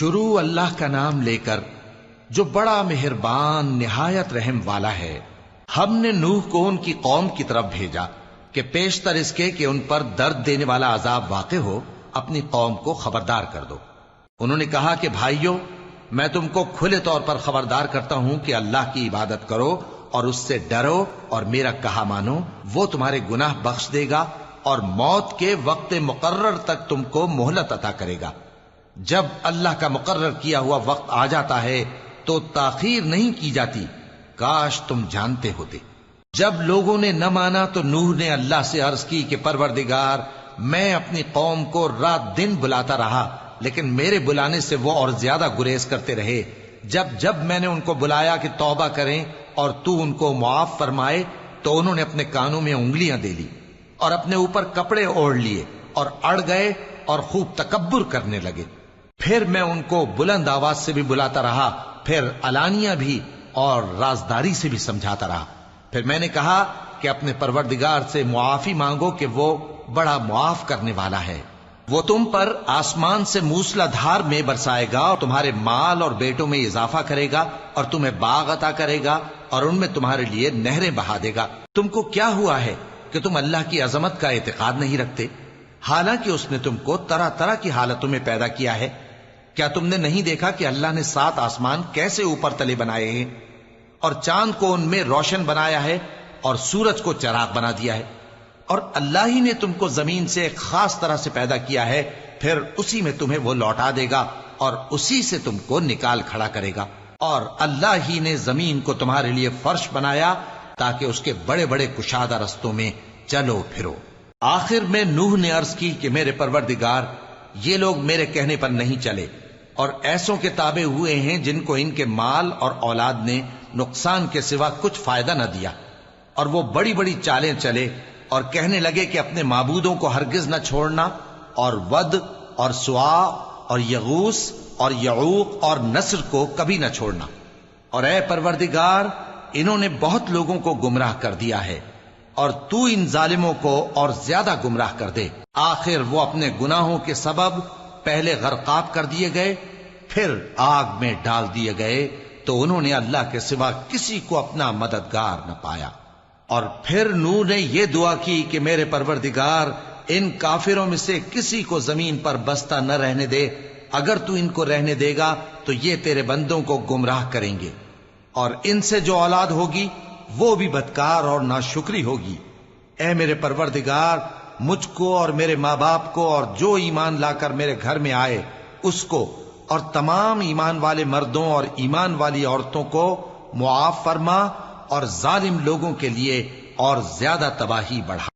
شروع اللہ کا نام لے کر جو بڑا مہربان نہایت رحم والا ہے۔ ہم نے نوح کو ان کی قوم کی طرف بھیجا کہ پیشتر اس کے کہ ان پر درد دینے والا عذاب واقع ہو اپنی قوم کو خبردار کر دو۔ انہوں نے کہا کہ بھائیو، میں تم کو کھلے طور پر خبردار کرتا ہوں کہ اللہ کی عبادت کرو اور اس سے ڈرو اور میرا کہا مانو، وہ تمہارے گناہ بخش دے گا اور موت کے وقت مقرر تک تم کو مہلت عطا کرے گا۔ جب اللہ کا مقرر کیا ہوا وقت آ جاتا ہے تو تاخیر نہیں کی جاتی، کاش تم جانتے ہوتے۔ جب لوگوں نے نہ مانا تو نوح نے اللہ سے عرض کی کہ پروردگار، میں اپنی قوم کو رات دن بلاتا رہا لیکن میرے بلانے سے وہ اور زیادہ گریز کرتے رہے۔ جب میں نے ان کو بلایا کہ توبہ کریں اور تو ان کو معاف فرمائے تو انہوں نے اپنے کانوں میں انگلیاں دے لی اور اپنے اوپر کپڑے اوڑھ لیے اور اڑ گئے اور خوب تکبر کرنے لگے۔ پھر میں ان کو بلند آواز سے بھی بلاتا رہا، پھر علانیہ بھی اور رازداری سے بھی سمجھاتا رہا۔ پھر میں نے کہا کہ اپنے پروردگار سے معافی مانگو کہ وہ بڑا معاف کرنے والا ہے۔ وہ تم پر آسمان سے موسلا دھار میں برسائے گا اور تمہارے مال اور بیٹوں میں اضافہ کرے گا اور تمہیں باغ عطا کرے گا اور ان میں تمہارے لیے نہریں بہا دے گا۔ تم کو کیا ہوا ہے کہ تم اللہ کی عظمت کا اعتقاد نہیں رکھتے، حالانکہ اس نے تم کو طرح طرح کی حالتوں میں پیدا کیا ہے؟ کیا تم نے نہیں دیکھا کہ اللہ نے 7 آسمان کیسے اوپر تلے بنائے ہیں اور چاند کو ان میں روشن بنایا ہے اور سورج کو چراغ بنا دیا ہے؟ اور اللہ ہی نے تم کو زمین سے ایک خاص طرح سے پیدا کیا ہے، پھر اسی میں تمہیں وہ لوٹا دے گا اور اسی سے تم کو نکال کھڑا کرے گا۔ اور اللہ ہی نے زمین کو تمہارے لیے فرش بنایا تاکہ اس کے بڑے بڑے کشادہ رستوں میں چلو پھرو۔ آخر میں نوح نے عرض کی کہ میرے پروردگار، یہ لوگ میرے کہنے پر نہیں چلے اور ایسوں کے تابع ہوئے ہیں جن کو ان کے مال اور اولاد نے نقصان کے سوا کچھ فائدہ نہ دیا، اور وہ بڑی بڑی چالیں چلے اور کہنے لگے کہ اپنے معبودوں کو ہرگز نہ چھوڑنا، اور ود اور سوا اور یغوس اور یعوق اور نصر کو کبھی نہ چھوڑنا۔ اور اے پروردگار، انہوں نے بہت لوگوں کو گمراہ کر دیا ہے اور تو ان ظالموں کو اور زیادہ گمراہ کر دے۔ آخر وہ اپنے گناہوں کے سبب پہلے غرقاب کر دیے گئے، پھر آگ میں ڈال دیے گئے، تو انہوں نے اللہ کے سوا کسی کو اپنا مددگار نہ پایا۔ اور پھر نوح نے یہ دعا کی کہ میرے پروردگار، ان کافروں میں سے کسی کو زمین پر بستا نہ رہنے دے، اگر تو ان کو رہنے دے گا تو یہ تیرے بندوں کو گمراہ کریں گے، اور ان سے جو اولاد ہوگی وہ بھی بدکار اور ناشکری ہوگی۔ اے میرے پروردگار، مجھ کو اور میرے ماں باپ کو اور جو ایمان لا کر میرے گھر میں آئے اس کو اور تمام ایمان والے مردوں اور ایمان والی عورتوں کو معاف فرما اور ظالم لوگوں کے لیے اور زیادہ تباہی بڑھا۔